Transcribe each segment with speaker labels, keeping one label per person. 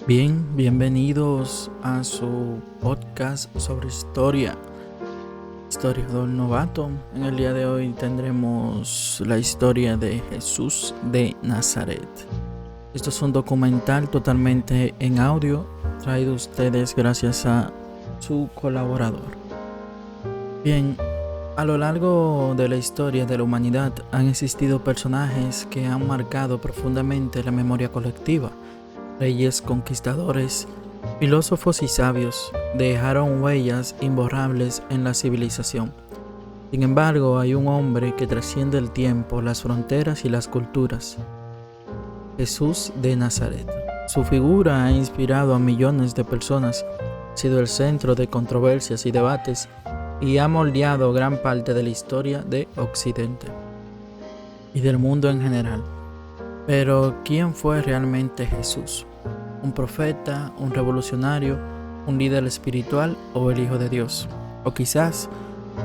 Speaker 1: Bien, bienvenidos a su podcast sobre historiador novato. En el día de hoy tendremos la historia de Jesús de Nazaret. Esto es un documental totalmente en audio, traído a ustedes gracias a su colaborador. Bien, a lo largo de la historia de la humanidad han existido personajes que han marcado profundamente la memoria colectiva. Reyes, conquistadores, filósofos y sabios dejaron huellas imborrables en la civilización. Sin embargo, hay un hombre que trasciende el tiempo, las fronteras y las culturas: Jesús de Nazaret. Su figura ha inspirado a millones de personas, ha sido el centro de controversias y debates y ha moldeado gran parte de la historia de Occidente y del mundo en general. Pero, ¿quién fue realmente Jesús? ¿Un profeta, un revolucionario, un líder espiritual o el Hijo de Dios? O quizás,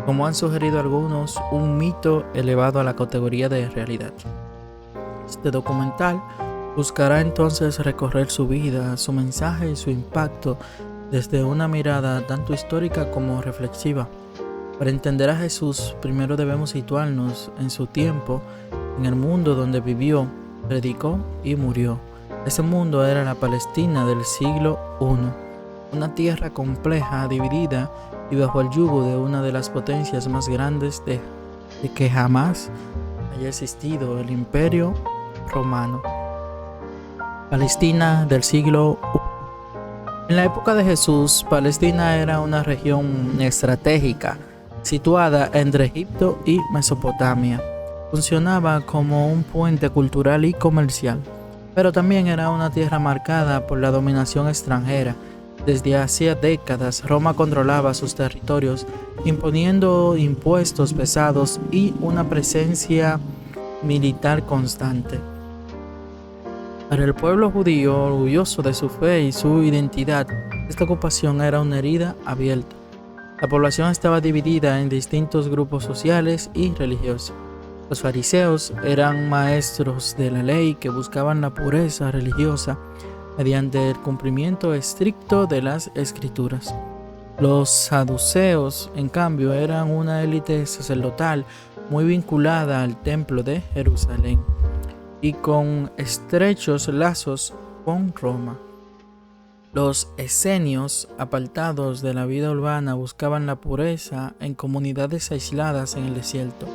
Speaker 1: como han sugerido algunos, un mito elevado a la categoría de realidad. Este documental buscará entonces recorrer su vida, su mensaje y su impacto desde una mirada tanto histórica como reflexiva. Para entender a Jesús, primero debemos situarnos en su tiempo, en el mundo donde vivió, predicó y murió. Ese mundo era la Palestina del siglo I, una tierra compleja, dividida y bajo el yugo de una de las potencias más grandes de que jamás haya existido, el Imperio Romano. Palestina del siglo I. En la época de Jesús, Palestina era una región estratégica situada entre Egipto y Mesopotamia. Funcionaba como un puente cultural y comercial, pero también era una tierra marcada por la dominación extranjera. Desde hacía décadas, Roma controlaba sus territorios, imponiendo impuestos pesados y una presencia militar constante. Para el pueblo judío, orgulloso de su fe y su identidad, esta ocupación era una herida abierta. La población estaba dividida en distintos grupos sociales y religiosos. Los fariseos eran maestros de la ley que buscaban la pureza religiosa mediante el cumplimiento estricto de las escrituras. Los saduceos, en cambio, eran una élite sacerdotal muy vinculada al templo de Jerusalén y con estrechos lazos con Roma. Los esenios, apartados de la vida urbana, buscaban la pureza en comunidades aisladas en el desierto.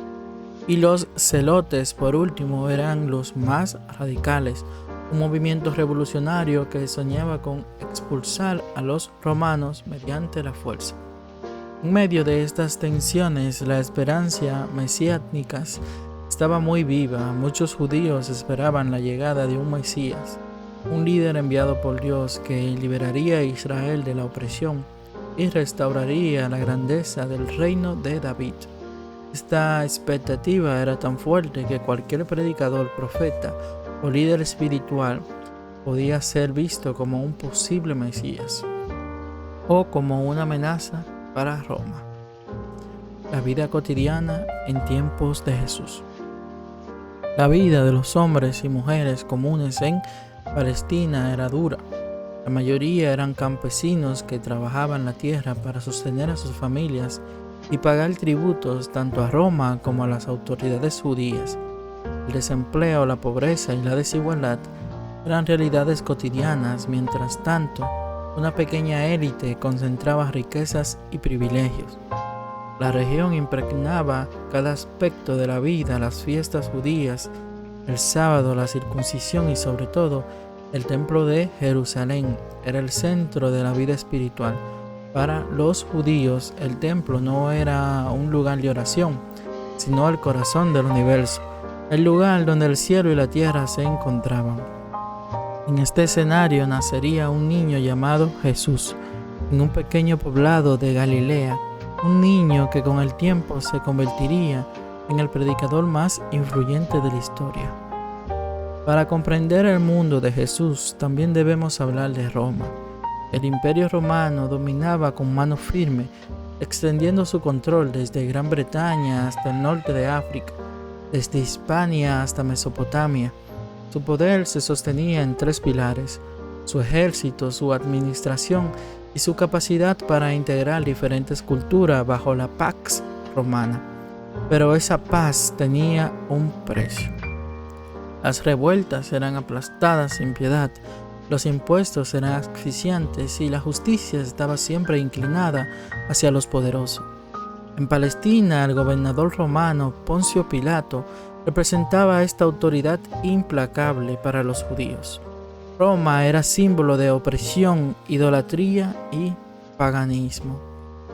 Speaker 1: Y los celotes, por último, eran los más radicales, un movimiento revolucionario que soñaba con expulsar a los romanos mediante la fuerza. En medio de estas tensiones, la esperanza mesiánica estaba muy viva. Muchos judíos esperaban la llegada de un Mesías, un líder enviado por Dios que liberaría a Israel de la opresión y restauraría la grandeza del reino de David. Esta expectativa era tan fuerte que cualquier predicador, profeta o líder espiritual podía ser visto como un posible Mesías o como una amenaza para Roma. La vida cotidiana en tiempos de Jesús. La vida de los hombres y mujeres comunes en Palestina era dura. La mayoría eran campesinos que trabajaban la tierra para sostener a sus familias y pagar tributos tanto a Roma como a las autoridades judías. El desempleo, la pobreza y la desigualdad eran realidades cotidianas. Mientras tanto, una pequeña élite concentraba riquezas y privilegios. La región impregnaba cada aspecto de la vida: las fiestas judías, el sábado, la circuncisión y sobre todo el templo de Jerusalén era el centro de la vida espiritual. Para los judíos, el templo no era un lugar de oración, sino el corazón del universo, el lugar donde el cielo y la tierra se encontraban. En este escenario nacería un niño llamado Jesús, en un pequeño poblado de Galilea, un niño que con el tiempo se convertiría en el predicador más influyente de la historia. Para comprender el mundo de Jesús, también debemos hablar de Roma. El Imperio Romano dominaba con mano firme, extendiendo su control desde Gran Bretaña hasta el norte de África, desde Hispania hasta Mesopotamia. Su poder se sostenía en tres pilares: su ejército, su administración y su capacidad para integrar diferentes culturas bajo la Pax Romana. Pero esa paz tenía un precio. Las revueltas eran aplastadas sin piedad, los impuestos eran asfixiantes y la justicia estaba siempre inclinada hacia los poderosos. En Palestina, el gobernador romano Poncio Pilato representaba esta autoridad implacable para los judíos. Roma era símbolo de opresión, idolatría y paganismo.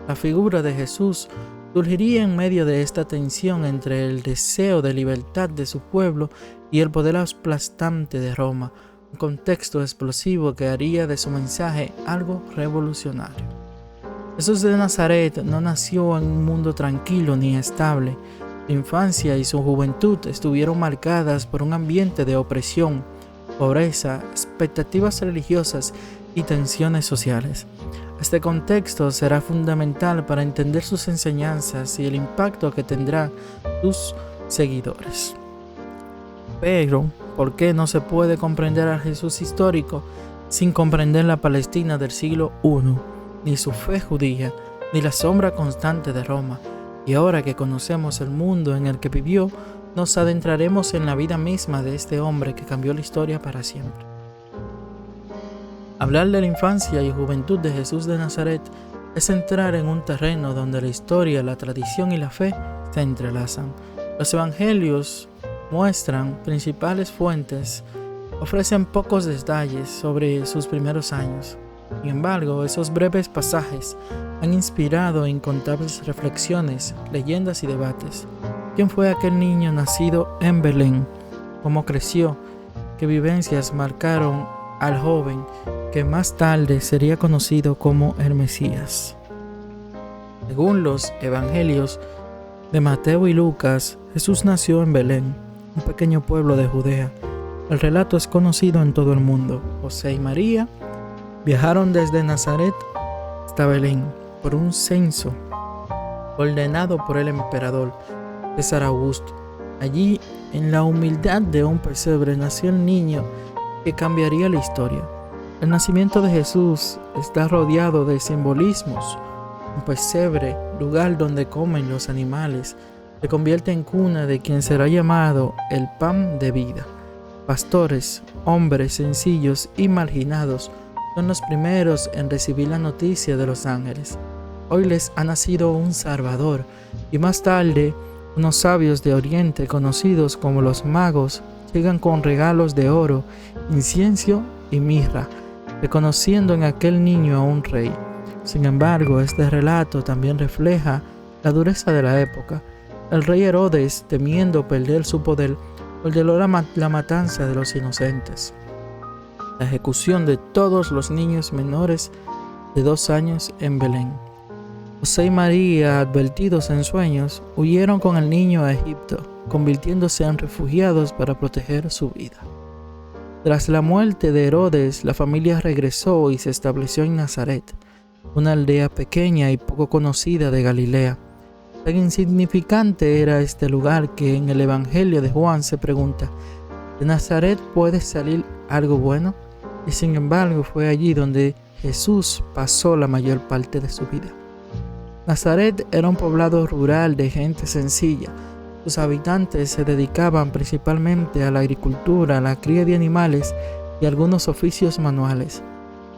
Speaker 1: La figura de Jesús surgiría en medio de esta tensión entre el deseo de libertad de su pueblo y el poder aplastante de Roma, un contexto explosivo que haría de su mensaje algo revolucionario. Jesús de Nazaret no nació en un mundo tranquilo ni estable. Su infancia y su juventud estuvieron marcadas por un ambiente de opresión, pobreza, expectativas religiosas y tensiones sociales. Este contexto será fundamental para entender sus enseñanzas y el impacto que tendrán sus seguidores. Pero, ¿por qué no se puede comprender al Jesús histórico sin comprender la Palestina del siglo I, ni su fe judía, ni la sombra constante de Roma? Y ahora que conocemos el mundo en el que vivió, nos adentraremos en la vida misma de este hombre que cambió la historia para siempre. Hablar de la infancia y juventud de Jesús de Nazaret es entrar en un terreno donde la historia, la tradición y la fe se entrelazan. Los evangelios muestran principales fuentes, ofrecen pocos detalles sobre sus primeros años. Sin embargo, esos breves pasajes han inspirado incontables reflexiones, leyendas y debates. ¿Quién fue aquel niño nacido en Belén? ¿Cómo creció? ¿Qué vivencias marcaron al joven que más tarde sería conocido como el Mesías? Según los evangelios de Mateo y Lucas, Jesús nació en Belén, un pequeño pueblo de Judea. El relato es conocido en todo el mundo. José y María viajaron desde Nazaret hasta Belén por un censo ordenado por el emperador César Augusto. Allí, en la humildad de un pesebre, nació el niño que cambiaría la historia. El nacimiento de Jesús está rodeado de simbolismos. Un pesebre, lugar donde comen los animales, se convierte en cuna de quien será llamado el pan de vida. Pastores, hombres sencillos y marginados, son los primeros en recibir la noticia de los ángeles. Hoy les ha nacido un Salvador, y más tarde unos sabios de Oriente conocidos como los magos llegan con regalos de oro, incienso y mirra, reconociendo en aquel niño a un rey. Sin embargo, este relato también refleja la dureza de la época. El rey Herodes, temiendo perder su poder, ordenó la matanza de los inocentes, la ejecución de todos los niños menores de 2 años en Belén. José y María, advertidos en sueños, huyeron con el niño a Egipto, convirtiéndose en refugiados para proteger su vida. Tras la muerte de Herodes, la familia regresó y se estableció en Nazaret, una aldea pequeña y poco conocida de Galilea. Tan insignificante era este lugar que en el Evangelio de Juan se pregunta: ¿de Nazaret puede salir algo bueno? Y sin embargo fue allí donde Jesús pasó la mayor parte de su vida. Nazaret era un poblado rural de gente sencilla. Sus habitantes se dedicaban principalmente a la agricultura, la cría de animales y algunos oficios manuales.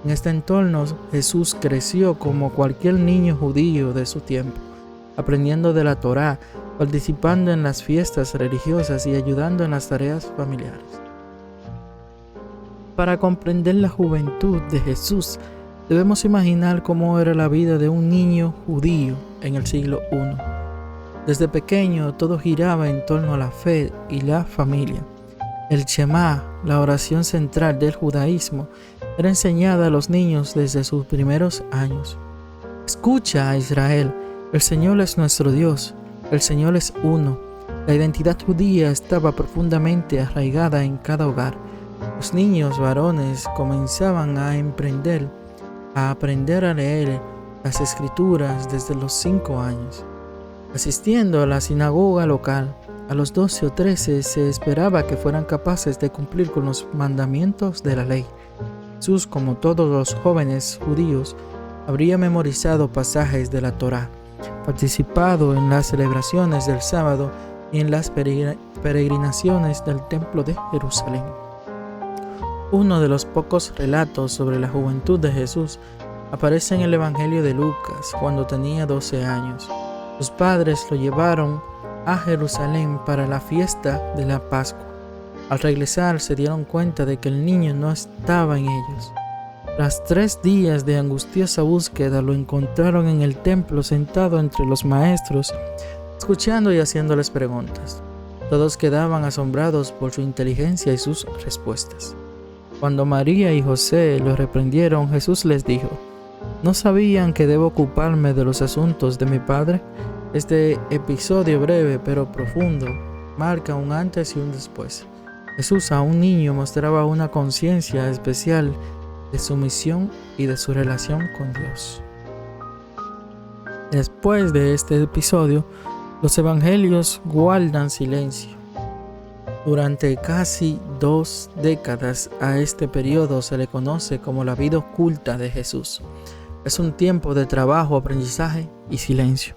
Speaker 1: En este entorno Jesús creció como cualquier niño judío de su tiempo, aprendiendo de la Torá, participando en las fiestas religiosas y ayudando en las tareas familiares. Para comprender la juventud de Jesús, debemos imaginar cómo era la vida de un niño judío en el siglo I. Desde pequeño todo giraba en torno a la fe y la familia. El Shema, la oración central del judaísmo, era enseñada a los niños desde sus primeros años. Escucha a Israel, el Señor es nuestro Dios, el Señor es uno. La identidad judía estaba profundamente arraigada en cada hogar. Los niños varones comenzaban a aprender a leer las escrituras desde los 5 años. Asistiendo a la sinagoga local, a los 12 o 13 se esperaba que fueran capaces de cumplir con los mandamientos de la ley. Jesús, como todos los jóvenes judíos, habría memorizado pasajes de la Torá, participado en las celebraciones del sábado y en las peregrinaciones del templo de Jerusalén. Uno de los pocos relatos sobre la juventud de Jesús aparece en el Evangelio de Lucas, cuando tenía 12 años. Sus padres lo llevaron a Jerusalén para la fiesta de la Pascua. Al regresar se dieron cuenta de que el niño no estaba en ellos. Tras 3 días de angustiosa búsqueda lo encontraron en el templo sentado entre los maestros, escuchando y haciéndoles preguntas. Todos quedaban asombrados por su inteligencia y sus respuestas. Cuando María y José lo reprendieron, Jesús les dijo: ¿No sabían que debo ocuparme de los asuntos de mi Padre? Este episodio breve pero profundo marca un antes y un después. Jesús a un niño mostraba una conciencia especial de su misión y de su relación con Dios. Después de este episodio, los evangelios guardan silencio. Durante casi 2 décadas a este periodo se le conoce como la vida oculta de Jesús. Es un tiempo de trabajo, aprendizaje y silencio.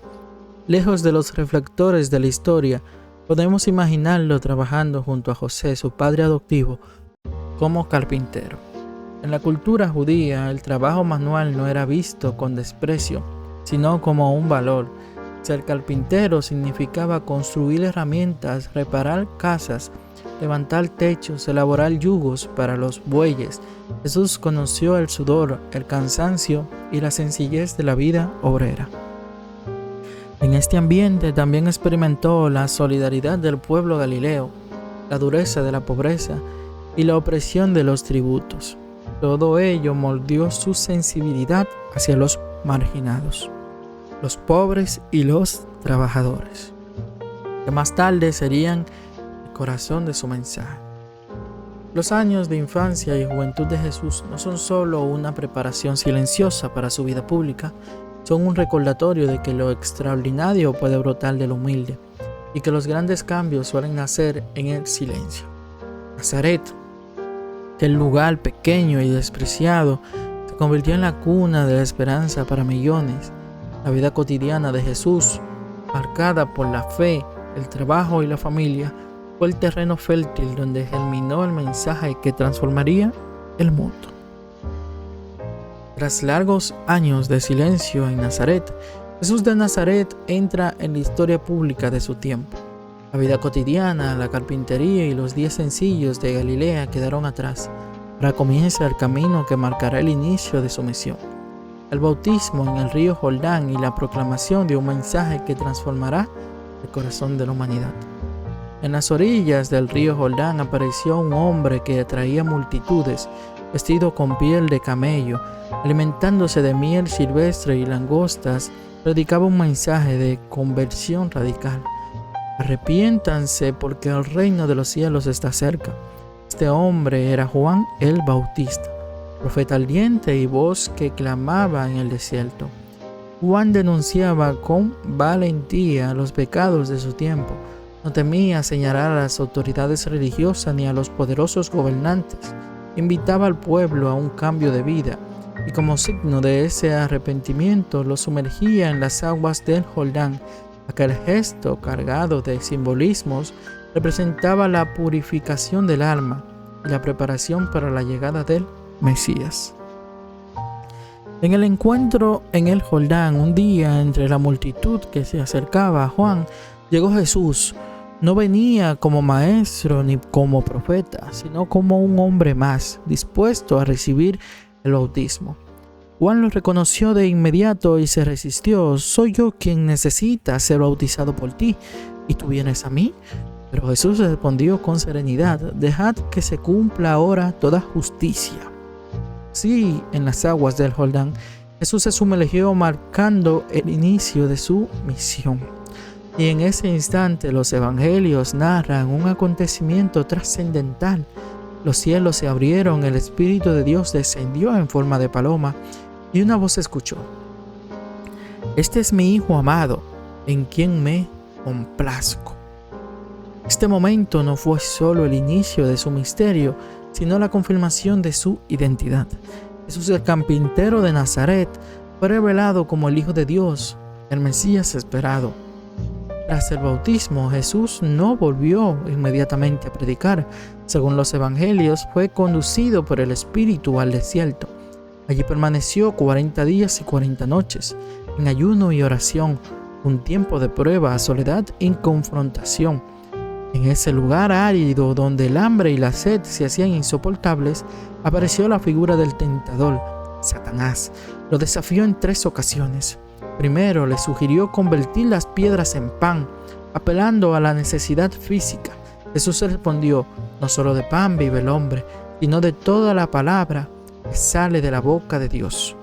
Speaker 1: Lejos de los reflectores de la historia, podemos imaginarlo trabajando junto a José, su padre adoptivo, como carpintero. En la cultura judía, el trabajo manual no era visto con desprecio, sino como un valor. Ser carpintero significaba construir herramientas, reparar casas, levantar techos, elaborar yugos para los bueyes. Jesús conoció el sudor, el cansancio y la sencillez de la vida obrera. En este ambiente también experimentó la solidaridad del pueblo galileo, la dureza de la pobreza y la opresión de los tributos. Todo ello moldeó su sensibilidad hacia los marginados, los pobres y los trabajadores, que más tarde serían el corazón de su mensaje. Los años de infancia y juventud de Jesús no son solo una preparación silenciosa para su vida pública, son un recordatorio de que lo extraordinario puede brotar de lo humilde y que los grandes cambios suelen nacer en el silencio. Nazaret, aquel lugar pequeño y despreciado, se convirtió en la cuna de la esperanza para millones. La vida cotidiana de Jesús, marcada por la fe, el trabajo y la familia, fue el terreno fértil donde germinó el mensaje que transformaría el mundo. Tras largos años de silencio en Nazaret, Jesús de Nazaret entra en la historia pública de su tiempo. La vida cotidiana, la carpintería y los 10 sencillos de Galilea quedaron atrás. Ahora comienza el camino que marcará el inicio de su misión. El bautismo en el río Jordán y la proclamación de un mensaje que transformará el corazón de la humanidad. En las orillas del río Jordán apareció un hombre que atraía multitudes, vestido con piel de camello, alimentándose de miel silvestre y langostas. Predicaba un mensaje de conversión radical. Arrepiéntanse porque el reino de los cielos está cerca. Este hombre era Juan el Bautista, profeta ardiente y voz que clamaba en el desierto. Juan denunciaba con valentía los pecados de su tiempo. No temía señalar a las autoridades religiosas ni a los poderosos gobernantes. Invitaba al pueblo a un cambio de vida y como signo de ese arrepentimiento lo sumergía en las aguas del Jordán. Aquel gesto cargado de simbolismos representaba la purificación del alma y la preparación para la llegada del Mesías. En el encuentro en el Jordán, un día entre la multitud que se acercaba a Juan, llegó Jesús. No venía como maestro ni como profeta, sino como un hombre más, dispuesto a recibir el bautismo. Juan lo reconoció de inmediato y se resistió. «Soy yo quien necesita ser bautizado por ti, ¿y tú vienes a mí?». Pero Jesús respondió con serenidad: «Dejad que se cumpla ahora toda justicia». Sí, en las aguas del Jordán, Jesús se sumergió marcando el inicio de su misión. Y en ese instante los evangelios narran un acontecimiento trascendental. Los cielos se abrieron, el Espíritu de Dios descendió en forma de paloma y una voz se escuchó: «Este es mi Hijo amado, en quien me complazco». Este momento no fue solo el inicio de su misterio, sino la confirmación de su identidad. Jesús, el carpintero de Nazaret, fue revelado como el Hijo de Dios, el Mesías esperado. Tras el bautismo, Jesús no volvió inmediatamente a predicar. Según los evangelios, fue conducido por el Espíritu al desierto. Allí permaneció 40 días y 40 noches, en ayuno y oración, un tiempo de prueba, soledad y confrontación. En ese lugar árido donde el hambre y la sed se hacían insoportables, apareció la figura del tentador, Satanás. Lo desafió en 3 ocasiones. Primero, le sugirió convertir las piedras en pan, apelando a la necesidad física. Jesús respondió: no solo de pan vive el hombre, sino de toda la palabra que sale de la boca de Dios.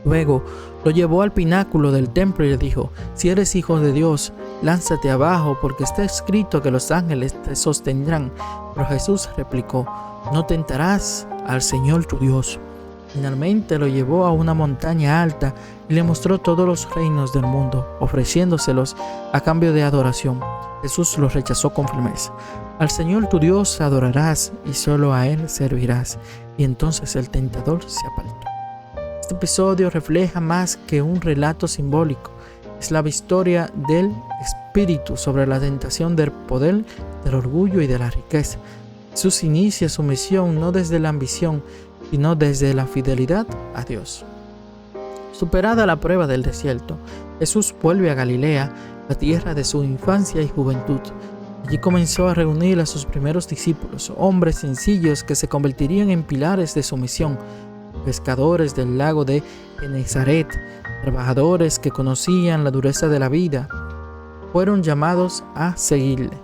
Speaker 1: Luego, lo llevó al pináculo del templo y le dijo: si eres hijo de Dios, lánzate abajo, porque está escrito que los ángeles te sostendrán. Pero Jesús replicó: no tentarás al Señor tu Dios. Finalmente lo llevó a una montaña alta y le mostró todos los reinos del mundo, ofreciéndoselos a cambio de adoración. Jesús los rechazó con firmeza. Al Señor tu Dios adorarás y solo a Él servirás. Y entonces el tentador se apartó. Este episodio refleja más que un relato simbólico. Es la victoria del Espíritu sobre la tentación del poder, del orgullo y de la riqueza. Jesús inicia su misión no desde la ambición, sino desde la fidelidad a Dios. Superada la prueba del desierto, Jesús vuelve a Galilea, la tierra de su infancia y juventud. Allí comenzó a reunir a sus primeros discípulos, hombres sencillos que se convertirían en pilares de su misión, pescadores del lago de Genesaret, trabajadores que conocían la dureza de la vida, fueron llamados a seguirle.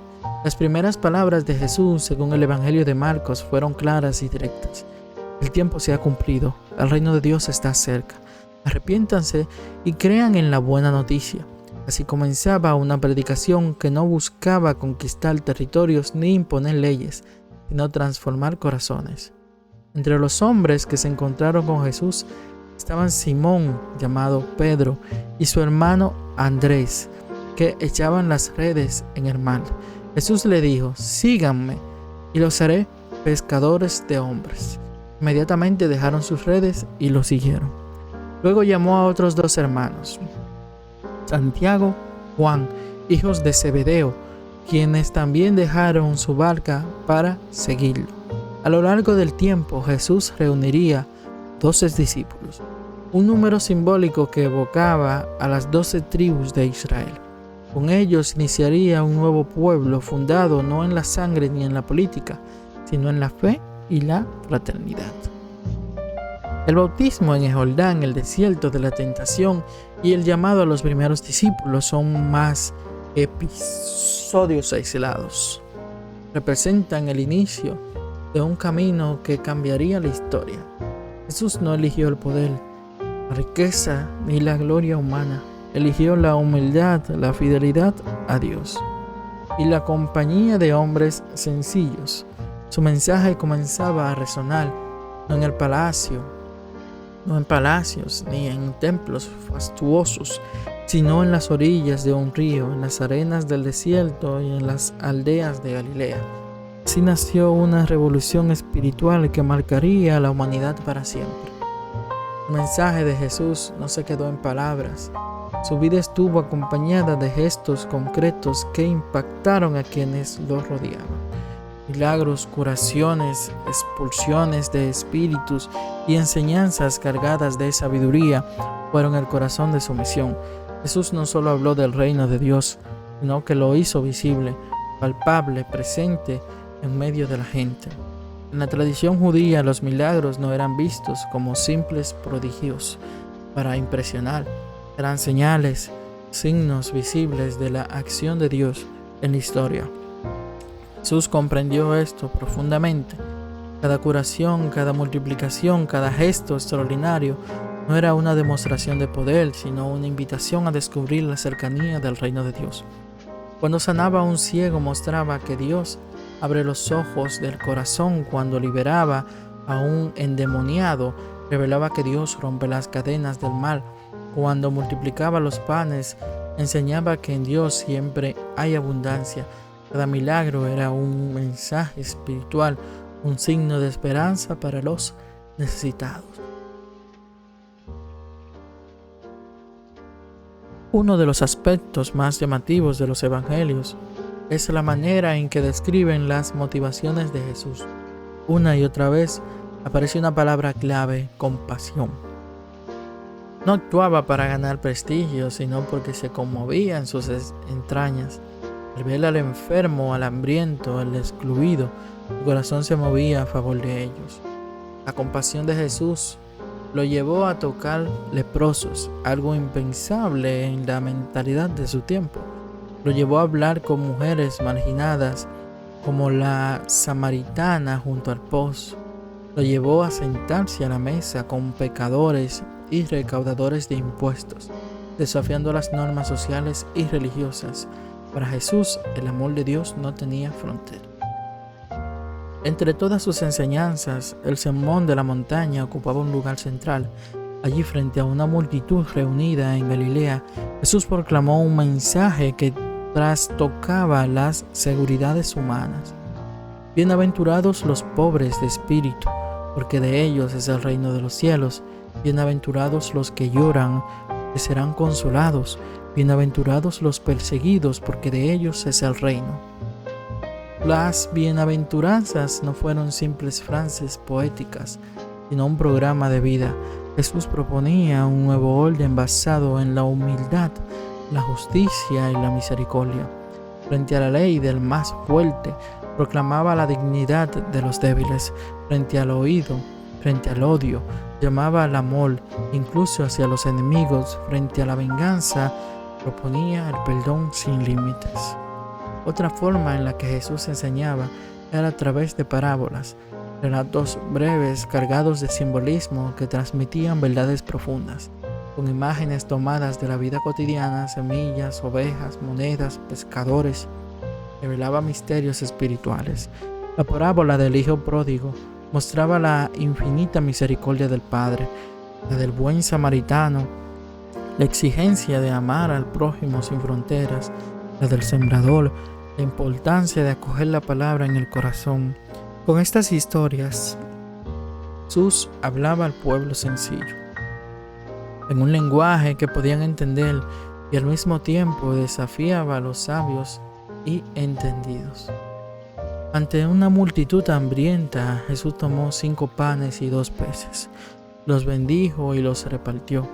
Speaker 1: Las primeras palabras de Jesús, según el Evangelio de Marcos, fueron claras y directas. El tiempo se ha cumplido, el reino de Dios está cerca. Arrepiéntanse y crean en la buena noticia. Así comenzaba una predicación que no buscaba conquistar territorios ni imponer leyes, sino transformar corazones. Entre los hombres que se encontraron con Jesús estaban Simón, llamado Pedro, y su hermano Andrés, que echaban las redes en el mar. Jesús le dijo: síganme y los haré pescadores de hombres. Inmediatamente dejaron sus redes y lo siguieron. Luego llamó a otros 2 hermanos, Santiago, Juan, hijos de Zebedeo, quienes también dejaron su barca para seguirlo. A lo largo del tiempo, Jesús reuniría 12 discípulos, un número simbólico que evocaba a las 12 tribus de Israel. Con ellos iniciaría un nuevo pueblo fundado no en la sangre ni en la política, sino en la fe y la fraternidad. El bautismo en el Jordán, el desierto de la tentación y el llamado a los primeros discípulos son más episodios aislados. Representan el inicio de un camino que cambiaría la historia. Jesús no eligió el poder, la riqueza ni la gloria humana. Eligió la humildad, la fidelidad a Dios y la compañía de hombres sencillos. Su mensaje comenzaba a resonar no en el palacio, no en palacios ni en templos fastuosos, sino en las orillas de un río, en las arenas del desierto y en las aldeas de Galilea. Así nació una revolución espiritual que marcaría a la humanidad para siempre. El mensaje de Jesús no se quedó en palabras. Su vida estuvo acompañada de gestos concretos que impactaron a quienes lo rodeaban. Milagros, curaciones, expulsiones de espíritus y enseñanzas cargadas de sabiduría fueron el corazón de su misión. Jesús no solo habló del reino de Dios, sino que lo hizo visible, palpable, presente en medio de la gente. En la tradición judía, los milagros no eran vistos como simples prodigios para impresionar. Eran señales, signos visibles de la acción de Dios en la historia. Jesús comprendió esto profundamente. Cada curación, cada multiplicación, cada gesto extraordinario no era una demostración de poder, sino una invitación a descubrir la cercanía del reino de Dios. Cuando sanaba a un ciego, mostraba que Dios abre los ojos del corazón. Cuando liberaba a un endemoniado, revelaba que Dios rompe las cadenas del mal. Cuando multiplicaba los panes, enseñaba que en Dios siempre hay abundancia. Cada milagro era un mensaje espiritual, un signo de esperanza para los necesitados. Uno de los aspectos más llamativos de los evangelios es la manera en que describen las motivaciones de Jesús. Una y otra vez aparece una palabra clave: compasión. No actuaba para ganar prestigio, sino porque se conmovía en sus entrañas. Al ver al enfermo, al hambriento, al excluido, su corazón se movía a favor de ellos. La compasión de Jesús lo llevó a tocar leprosos, algo impensable en la mentalidad de su tiempo. Lo llevó a hablar con mujeres marginadas, como la samaritana junto al pozo. Lo llevó a sentarse a la mesa con pecadores y recaudadores de impuestos, desafiando las normas sociales y religiosas. Para Jesús, el amor de Dios no tenía frontera. Entre todas sus enseñanzas, el sermón de la montaña ocupaba un lugar central. Allí, frente a una multitud reunida en Galilea, Jesús proclamó un mensaje que trastocaba las seguridades humanas. Bienaventurados los pobres de espíritu, porque de ellos es el reino de los cielos. Bienaventurados los que lloran, porque serán consolados. Bienaventurados los perseguidos, porque de ellos es el reino. Las bienaventuranzas no fueron simples frases poéticas, sino un programa de vida. Jesús proponía un nuevo orden basado en la humildad, la justicia y la misericordia. Frente a la ley del más fuerte, proclamaba la dignidad de los débiles. Frente al odio, llamaba al amor, incluso hacia los enemigos. Frente a la venganza, proponía el perdón sin límites. Otra forma en la que Jesús enseñaba era a través de parábolas, relatos breves cargados de simbolismo que transmitían verdades profundas, con imágenes tomadas de la vida cotidiana: semillas, ovejas, monedas, pescadores. Revelaba misterios espirituales. La parábola del hijo pródigo mostraba la infinita misericordia del Padre, la del buen samaritano, la exigencia de amar al prójimo sin fronteras, la del sembrador, la importancia de acoger la palabra en el corazón. Con estas historias, Jesús hablaba al pueblo sencillo, en un lenguaje que podían entender, y al mismo tiempo desafiaba a los sabios y entendidos. Ante una multitud hambrienta, Jesús tomó 5 panes y 2 peces, los bendijo y los repartió,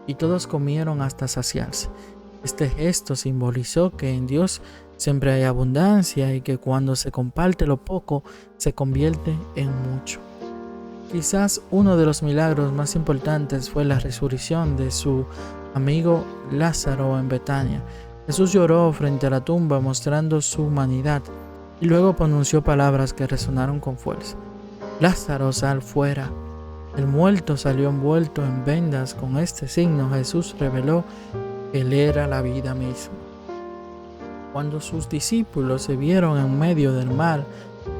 Speaker 1: y todos comieron hasta saciarse. Este gesto simbolizó que en Dios siempre hay abundancia y que cuando se comparte lo poco, se convierte en mucho. Quizás uno de los milagros más importantes fue la resurrección de su amigo Lázaro en Betania. Jesús lloró frente a la tumba mostrando su humanidad y luego pronunció palabras que resonaron con fuerza. Lázaro, sal fuera. El muerto salió envuelto en vendas. Con este signo Jesús reveló que Él era la vida misma. Cuando sus discípulos se vieron en medio del mar,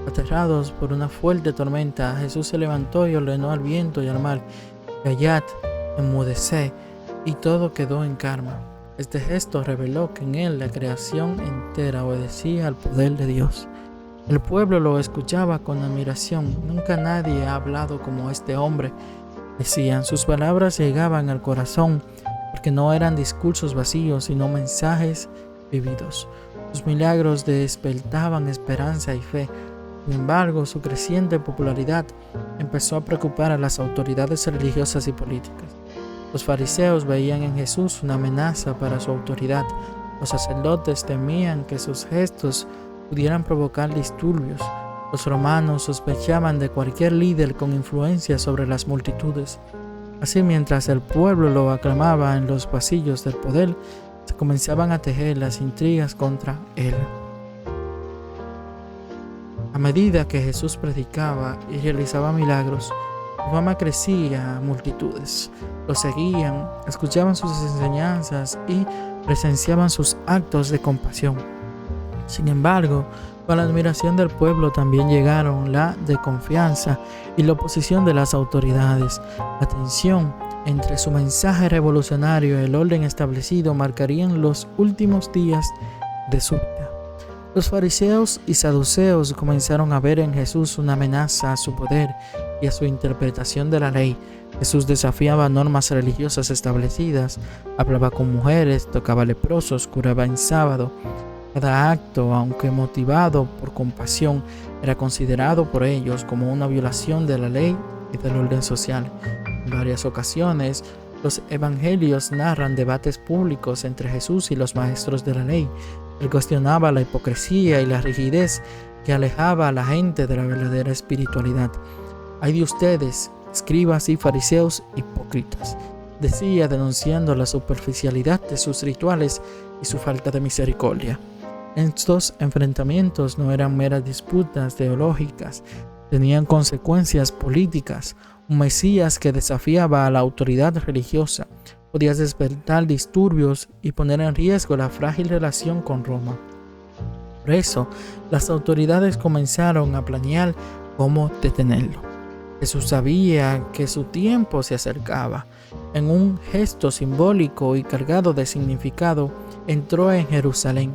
Speaker 1: aterrados por una fuerte tormenta, Jesús se levantó y ordenó al viento y al mar: callad, enmudeced, y todo quedó en calma. Este gesto reveló que en él la creación entera obedecía al poder de Dios. El pueblo lo escuchaba con admiración. Nunca nadie ha hablado como este hombre, decían. Sus palabras llegaban al corazón, porque no eran discursos vacíos, sino mensajes vividos. Sus milagros despertaban esperanza y fe. Sin embargo, su creciente popularidad empezó a preocupar a las autoridades religiosas y políticas. Los fariseos veían en Jesús una amenaza para su autoridad. Los sacerdotes temían que sus gestos pudieran provocar disturbios. Los romanos sospechaban de cualquier líder con influencia sobre las multitudes. Así, mientras el pueblo lo aclamaba en los pasillos del poder, se comenzaban a tejer las intrigas contra él. A medida que Jesús predicaba y realizaba milagros, su fama crecía a multitudes. Lo seguían, escuchaban sus enseñanzas y presenciaban sus actos de compasión. Sin embargo, con la admiración del pueblo también llegaron la desconfianza y la oposición de las autoridades. La tensión entre su mensaje revolucionario y el orden establecido marcarían los últimos días de su vida. Los fariseos y saduceos comenzaron a ver en Jesús una amenaza a su poder y a su interpretación de la ley. Jesús desafiaba normas religiosas establecidas, hablaba con mujeres, tocaba leprosos, curaba en sábado. Cada acto, aunque motivado por compasión, era considerado por ellos como una violación de la ley y del orden social. En varias ocasiones, los evangelios narran debates públicos entre Jesús y los maestros de la ley. Él cuestionaba la hipocresía y la rigidez que alejaba a la gente de la verdadera espiritualidad. «Ay de ustedes, escribas y fariseos hipócritas», decía, denunciando la superficialidad de sus rituales y su falta de misericordia. Estos enfrentamientos no eran meras disputas teológicas, tenían consecuencias políticas. Un Mesías que desafiaba a la autoridad religiosa podía despertar disturbios y poner en riesgo la frágil relación con Roma. Por eso, las autoridades comenzaron a planear cómo detenerlo. Jesús sabía que su tiempo se acercaba. En un gesto simbólico y cargado de significado, entró en Jerusalén,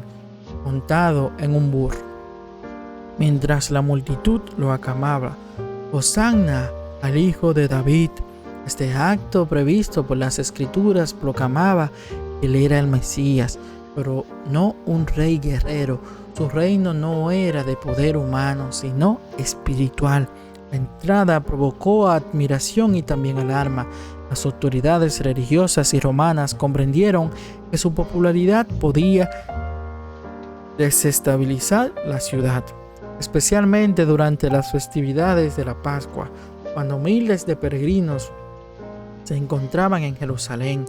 Speaker 1: montado en un burro, mientras la multitud lo aclamaba: «Hosanna al Hijo de David». Este acto previsto por las Escrituras proclamaba que él era el Mesías, pero no un rey guerrero. Su reino no era de poder humano, sino espiritual. La entrada provocó admiración y también alarma. Las autoridades religiosas y romanas comprendieron que su popularidad podía desestabilizar la ciudad, especialmente durante las festividades de la Pascua, cuando miles de peregrinos se encontraban en Jerusalén.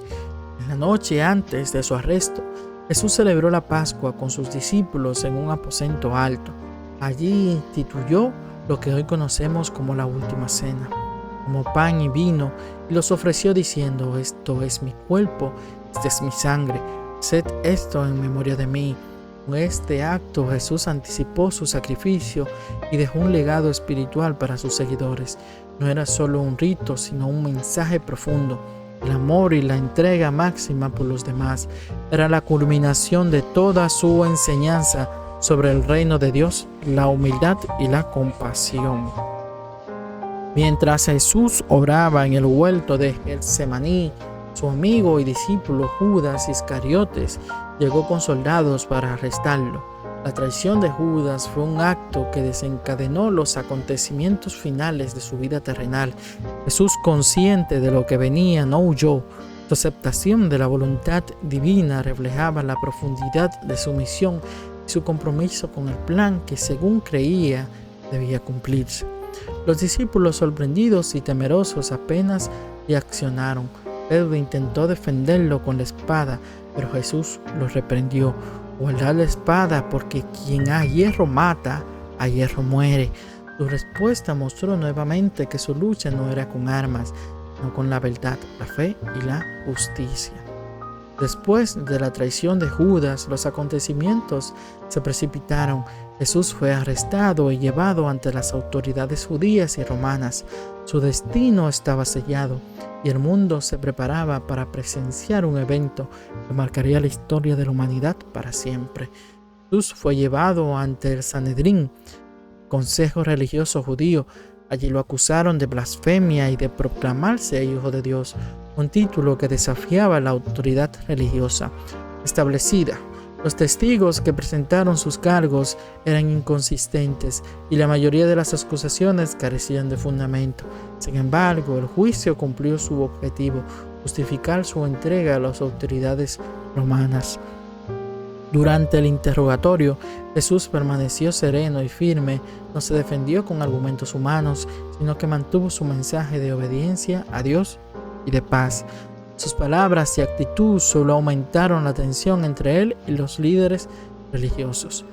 Speaker 1: En la noche antes de su arresto, Jesús celebró la Pascua con sus discípulos en un aposento alto. Allí instituyó lo que hoy conocemos como la Última Cena. Tomó pan y vino y los ofreció diciendo: «Esto es mi cuerpo, esta es mi sangre, haced esto en memoria de mí». Con este acto Jesús anticipó su sacrificio y dejó un legado espiritual para sus seguidores. No era solo un rito, sino un mensaje profundo. El amor y la entrega máxima por los demás era la culminación de toda su enseñanza sobre el reino de Dios, la humildad y la compasión. Mientras Jesús oraba en el huerto de Getsemaní, su amigo y discípulo Judas Iscariotes llegó con soldados para arrestarlo. La traición de Judas fue un acto que desencadenó los acontecimientos finales de su vida terrenal. Jesús, consciente de lo que venía, no huyó. Su aceptación de la voluntad divina reflejaba la profundidad de su misión y su compromiso con el plan que, según creía, debía cumplirse. Los discípulos, sorprendidos y temerosos, apenas reaccionaron. Pedro intentó defenderlo con la espada, pero Jesús lo reprendió: «Guardad la espada, porque quien a hierro mata, a hierro muere». Su respuesta mostró nuevamente que su lucha no era con armas, sino con la verdad, la fe y la justicia. Después de la traición de Judas, los acontecimientos se precipitaron. Jesús fue arrestado y llevado ante las autoridades judías y romanas. Su destino estaba sellado y el mundo se preparaba para presenciar un evento que marcaría la historia de la humanidad para siempre. Jesús fue llevado ante el Sanedrín, consejo religioso judío. Allí lo acusaron de blasfemia y de proclamarse hijo de Dios, un título que desafiaba la autoridad religiosa establecida. Los testigos que presentaron sus cargos eran inconsistentes y la mayoría de las acusaciones carecían de fundamento. Sin embargo, el juicio cumplió su objetivo: justificar su entrega a las autoridades romanas. Durante el interrogatorio, Jesús permaneció sereno y firme. No se defendió con argumentos humanos, sino que mantuvo su mensaje de obediencia a Dios y de paz. Sus palabras y actitud solo aumentaron la tensión entre él y los líderes religiosos.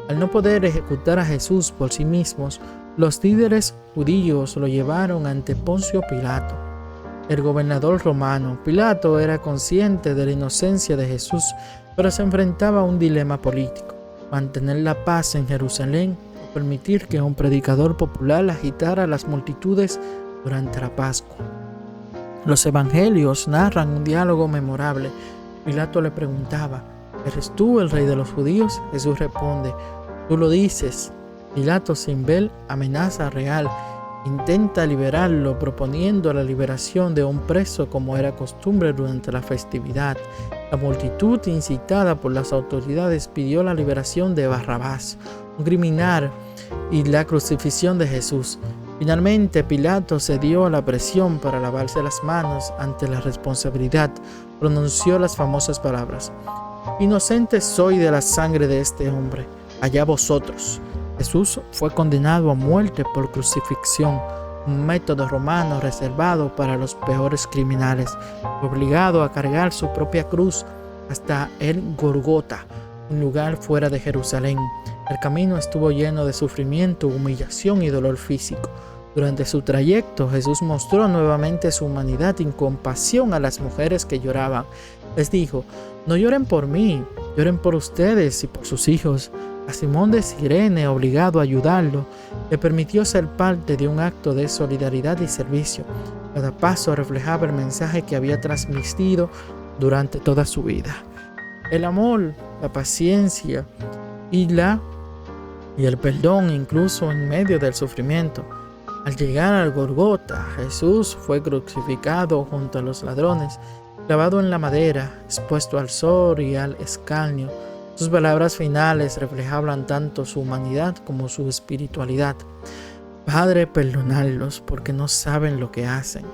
Speaker 1: Al no poder ejecutar a Jesús por sí mismos, los líderes judíos lo llevaron ante Poncio Pilato, el gobernador romano. Pilato era consciente de la inocencia de Jesús, pero se enfrentaba a un dilema político: mantener la paz en Jerusalén o permitir que un predicador popular agitara a las multitudes durante la Pascua. Los evangelios narran un diálogo memorable. Pilato le preguntaba: ¿eres tú el rey de los judíos? Jesús responde: Tú lo dices. Pilato, sin ver amenaza real, intenta liberarlo, proponiendo la liberación de un preso como era costumbre durante la festividad. La multitud, incitada por las autoridades, pidió la liberación de Barrabás, un criminal, y la crucifixión de Jesús. Finalmente, Pilato cedió a la presión para lavarse las manos ante la responsabilidad. Pronunció las famosas palabras: «Inocente soy de la sangre de este hombre, allá vosotros». Jesús fue condenado a muerte por crucifixión, un método romano reservado para los peores criminales, obligado a cargar su propia cruz hasta el Gólgota, un lugar fuera de Jerusalén. El camino estuvo lleno de sufrimiento, humillación y dolor físico. Durante su trayecto, Jesús mostró nuevamente su humanidad y compasión a las mujeres que lloraban. Les dijo: «No lloren por mí, lloren por ustedes y por sus hijos». A Simón de Cirene, obligado a ayudarlo, le permitió ser parte de un acto de solidaridad y servicio. Cada paso reflejaba el mensaje que había transmitido durante toda su vida. El amor, la paciencia y el perdón, incluso en medio del sufrimiento. Al llegar al Gólgota, Jesús fue crucificado junto a los ladrones, clavado en la madera, expuesto al sol y al escarnio. Sus palabras finales reflejaban tanto su humanidad como su espiritualidad. Padre, perdonadlos porque no saben lo que hacen.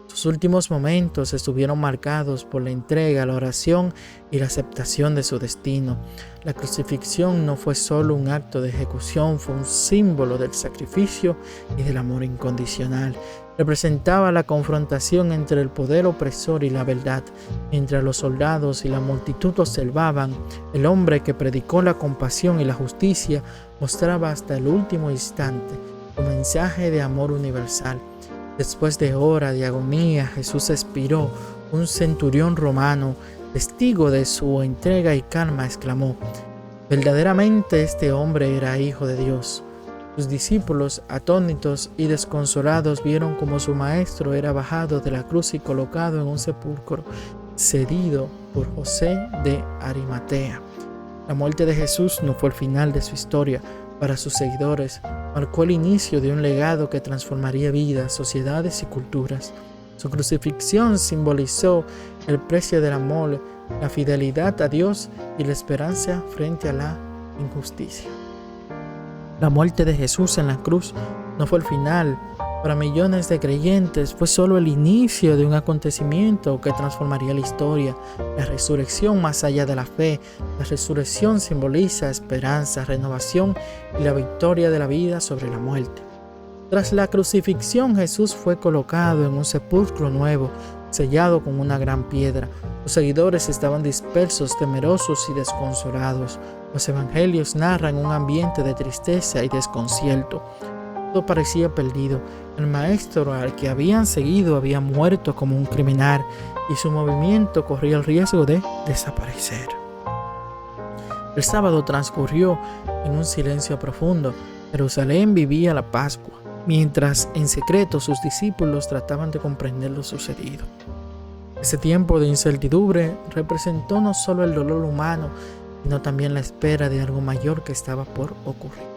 Speaker 1: Sus últimos momentos estuvieron marcados por la entrega, la oración y la aceptación de su destino. La crucifixión no fue solo un acto de ejecución, fue un símbolo del sacrificio y del amor incondicional. Representaba la confrontación entre el poder opresor y la verdad. Mientras los soldados y la multitud observaban, el hombre que predicó la compasión y la justicia mostraba hasta el último instante su mensaje de amor universal. Después de horas de agonía, Jesús expiró. Un centurión romano, testigo de su entrega y calma, exclamó: «Verdaderamente este hombre era hijo de Dios». Sus discípulos, atónitos y desconsolados, vieron cómo su maestro era bajado de la cruz y colocado en un sepulcro cedido por José de Arimatea. La muerte de Jesús no fue el final de su historia. Para sus seguidores, marcó el inicio de un legado que transformaría vidas, sociedades y culturas. Su crucifixión simbolizó el precio del amor, la fidelidad a Dios y la esperanza frente a la injusticia. La muerte de Jesús en la cruz no fue el final. Para millones de creyentes fue solo el inicio de un acontecimiento que transformaría la historia. La resurrección más allá de la fe. La resurrección simboliza esperanza, renovación y la victoria de la vida sobre la muerte. Tras la crucifixión, Jesús fue colocado en un sepulcro nuevo, sellado con una gran piedra. Los seguidores estaban dispersos, temerosos y desconsolados. Los evangelios narran un ambiente de tristeza y desconcierto. Todo parecía perdido. El maestro al que habían seguido había muerto como un criminal y su movimiento corría el riesgo de desaparecer. El sábado transcurrió en un silencio profundo. Jerusalén vivía la Pascua, mientras en secreto sus discípulos trataban de comprender lo sucedido. Ese tiempo de incertidumbre representó no solo el dolor humano, sino también la espera de algo mayor que estaba por ocurrir.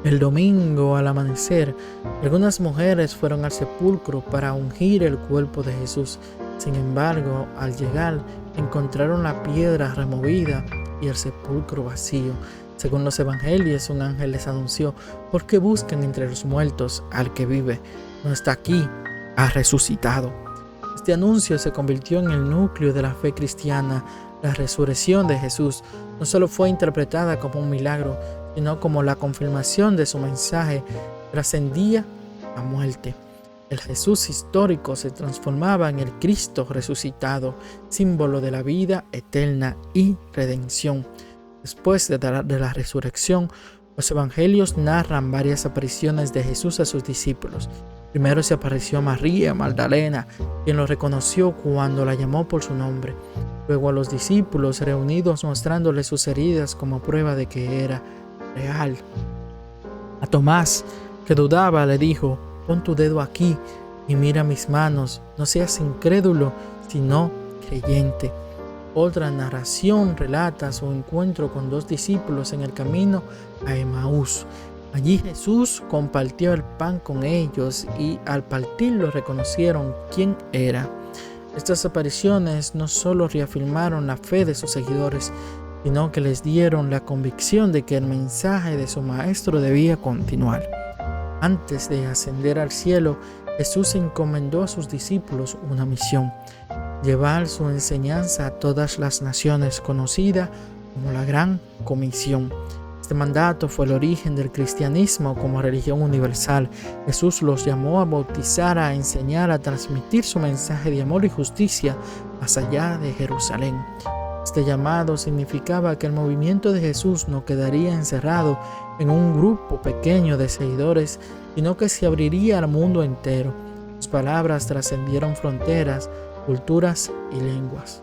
Speaker 1: El domingo, al amanecer, algunas mujeres fueron al sepulcro para ungir el cuerpo de Jesús. Sin embargo, al llegar, encontraron la piedra removida y el sepulcro vacío. Según los evangelios, un ángel les anunció: «¿Por qué buscan entre los muertos al que vive? No está aquí, ha resucitado». Este anuncio se convirtió en el núcleo de la fe cristiana. La resurrección de Jesús no solo fue interpretada como un milagro, sino como la confirmación de su mensaje trascendía la muerte. El Jesús histórico se transformaba en el Cristo resucitado, símbolo de la vida eterna y redención. Después de la resurrección, los evangelios narran varias apariciones de Jesús a sus discípulos. Primero se apareció a María Magdalena, quien lo reconoció cuando la llamó por su nombre. Luego a los discípulos reunidos mostrándoles sus heridas como prueba de que era real. A Tomás, que dudaba, le dijo: «Pon tu dedo aquí y mira mis manos, no seas incrédulo, sino creyente». Otra narración relata su encuentro con 2 discípulos en el camino a Emaús. Allí Jesús compartió el pan con ellos y al partirlo reconocieron quién era. Estas apariciones no solo reafirmaron la fe de sus seguidores, sino que les dieron la convicción de que el mensaje de su maestro debía continuar. Antes de ascender al cielo, Jesús encomendó a sus discípulos una misión: llevar su enseñanza a todas las naciones, conocida como la Gran Comisión. Este mandato fue el origen del cristianismo como religión universal. Jesús los llamó a bautizar, a enseñar, a transmitir su mensaje de amor y justicia más allá de Jerusalén. Este llamado significaba que el movimiento de Jesús no quedaría encerrado en un grupo pequeño de seguidores, sino que se abriría al mundo entero. Sus palabras trascendieron fronteras, culturas y lenguas.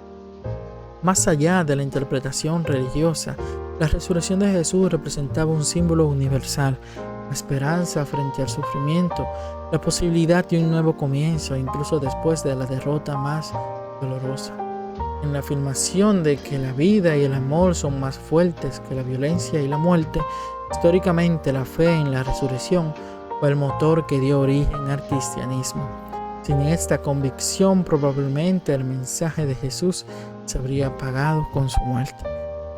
Speaker 1: Más allá de la interpretación religiosa, la resurrección de Jesús representaba un símbolo universal: la esperanza frente al sufrimiento, la posibilidad de un nuevo comienzo, incluso después de la derrota más dolorosa. En la afirmación de que la vida y el amor son más fuertes que la violencia y la muerte, históricamente la fe en la resurrección fue el motor que dio origen al cristianismo. Sin esta convicción, probablemente el mensaje de Jesús se habría apagado con su muerte.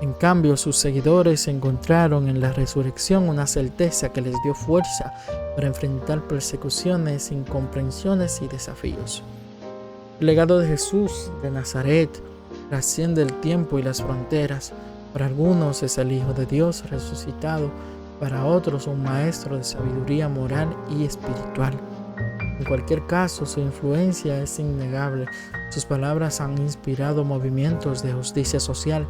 Speaker 1: En cambio, sus seguidores encontraron en la resurrección una certeza que les dio fuerza para enfrentar persecuciones, incomprensiones y desafíos. El legado de Jesús de Nazaret trasciende el tiempo y las fronteras. Para algunos es el Hijo de Dios resucitado, para otros un maestro de sabiduría moral y espiritual. En cualquier caso, su influencia es innegable. Sus palabras han inspirado movimientos de justicia social,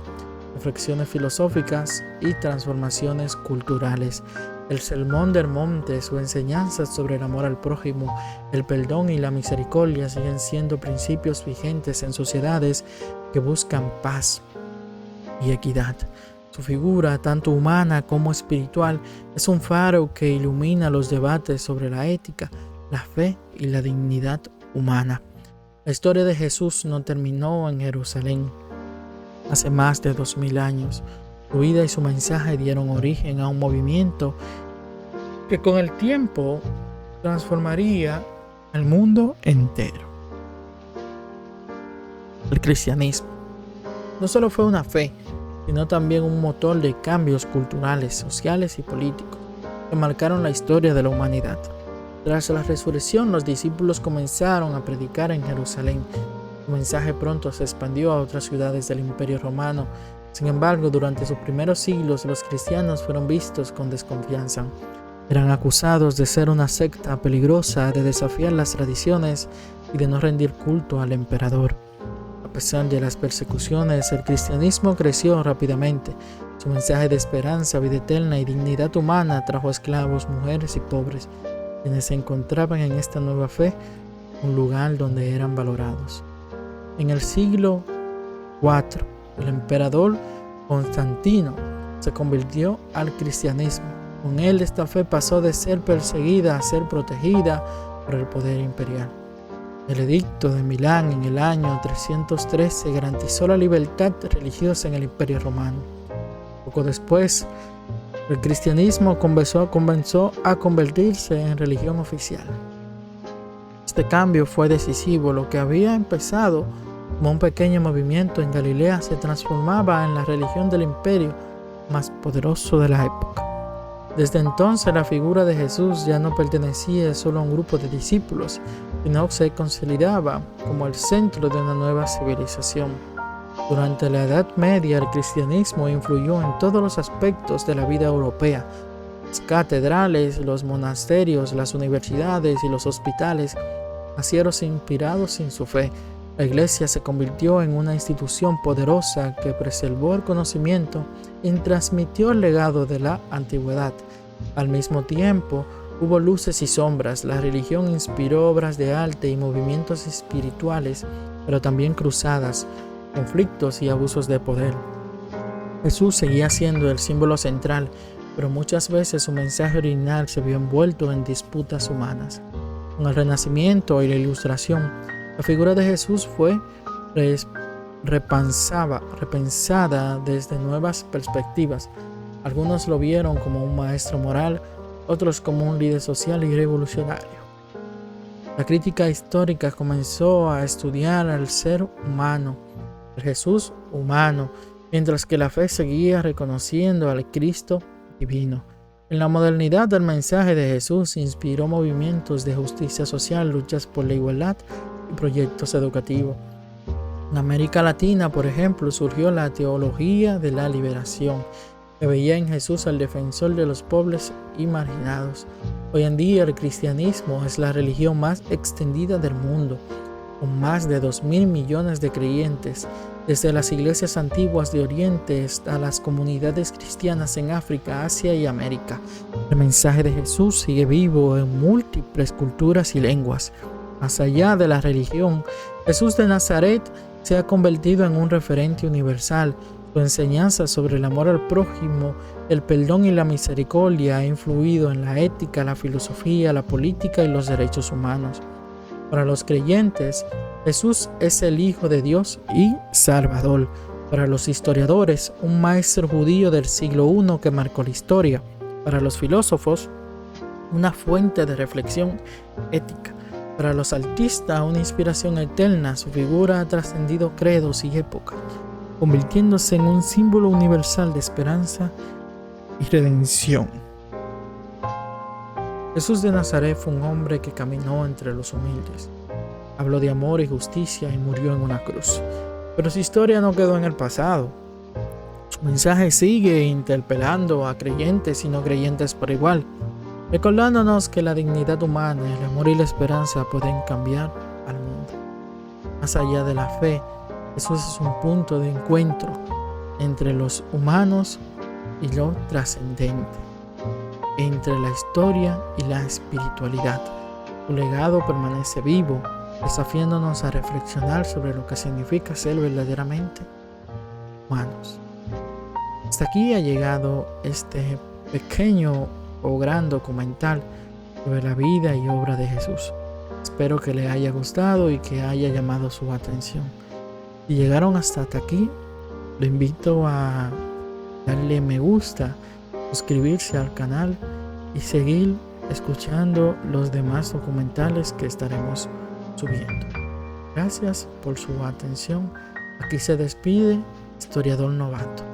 Speaker 1: reflexiones filosóficas y transformaciones culturales. El Sermón del Monte, su enseñanza sobre el amor al prójimo, el perdón y la misericordia siguen siendo principios vigentes en sociedades que buscan paz y equidad. Su figura, tanto humana como espiritual, es un faro que ilumina los debates sobre la ética, la fe y la dignidad humana. La historia de Jesús no terminó en Jerusalén. Hace más de 2000 años, su vida y su mensaje dieron origen a un movimiento que con el tiempo transformaría el mundo entero. El cristianismo no solo fue una fe, sino también un motor de cambios culturales, sociales y políticos que marcaron la historia de la humanidad. Tras la resurrección, los discípulos comenzaron a predicar en Jerusalén. Su mensaje pronto se expandió a otras ciudades del Imperio Romano. Sin embargo, durante sus primeros siglos, los cristianos fueron vistos con desconfianza. Eran acusados de ser una secta peligrosa, de desafiar las tradiciones y de no rendir culto al emperador. A pesar de las persecuciones, el cristianismo creció rápidamente. Su mensaje de esperanza, vida eterna y dignidad humana trajo esclavos, mujeres y pobres, quienes se encontraban en esta nueva fe un lugar donde eran valorados. En el siglo IV, el emperador Constantino se convirtió al cristianismo. Con él, esta fe pasó de ser perseguida a ser protegida por el poder imperial. El edicto de Milán en el año 313 garantizó la libertad religiosa en el Imperio Romano. Poco después, el cristianismo comenzó a convertirse en religión oficial. Este cambio fue decisivo. Lo que había empezado como un pequeño movimiento en Galilea se transformaba en la religión del imperio más poderoso de la época. Desde entonces, la figura de Jesús ya no pertenecía solo a un grupo de discípulos, sino que se consolidaba como el centro de una nueva civilización. Durante la Edad Media, el cristianismo influyó en todos los aspectos de la vida europea. Las catedrales, los monasterios, las universidades y los hospitales nacieron inspirados en su fe. La Iglesia se convirtió en una institución poderosa que preservó el conocimiento y transmitió el legado de la antigüedad. Al mismo tiempo, hubo luces y sombras. La religión inspiró obras de arte y movimientos espirituales, pero también cruzadas, conflictos y abusos de poder. Jesús seguía siendo el símbolo central, pero muchas veces su mensaje original se vio envuelto en disputas humanas. Con el Renacimiento y la Ilustración, la figura de Jesús fue repensada desde nuevas perspectivas. Algunos lo vieron como un maestro moral, otros como un líder social y revolucionario. La crítica histórica comenzó a estudiar al ser humano, al Jesús humano, mientras que la fe seguía reconociendo al Cristo divino. En la modernidad, el mensaje de Jesús inspiró movimientos de justicia social, luchas por la igualdad y proyectos educativos. En América Latina, por ejemplo, surgió la teología de la liberación, que veía en Jesús al defensor de los pobres y marginados. Hoy en día el cristianismo es la religión más extendida del mundo, con más de 2.000 millones de creyentes, desde las iglesias antiguas de Oriente hasta las comunidades cristianas en África, Asia y América. El mensaje de Jesús sigue vivo en múltiples culturas y lenguas. Más allá de la religión, Jesús de Nazaret se ha convertido en un referente universal. Su enseñanza sobre el amor al prójimo, el perdón y la misericordia ha influido en la ética, la filosofía, la política y los derechos humanos. Para los creyentes, Jesús es el Hijo de Dios y Salvador. Para los historiadores, un maestro judío del siglo I que marcó la historia. Para los filósofos, una fuente de reflexión ética. Para los artistas, una inspiración eterna. Su figura ha trascendido credos y épocas, convirtiéndose en un símbolo universal de esperanza y redención. Jesús de Nazaret fue un hombre que caminó entre los humildes, habló de amor y justicia y murió en una cruz. Pero su historia no quedó en el pasado. Su mensaje sigue interpelando a creyentes y no creyentes por igual, recordándonos que la dignidad humana, el amor y la esperanza pueden cambiar al mundo. Más allá de la fe, Jesús es un punto de encuentro entre los humanos y lo trascendente, entre la historia y la espiritualidad. Su legado permanece vivo, desafiándonos a reflexionar sobre lo que significa ser verdaderamente humanos. Hasta aquí ha llegado este pequeño o gran documental sobre la vida y obra de Jesús. Espero que le haya gustado y que haya llamado su atención. Si llegaron hasta aquí, lo invito a darle me gusta, suscribirse al canal y seguir escuchando los demás documentales que estaremos subiendo. Gracias por su atención. Aquí se despide Historiador Novato.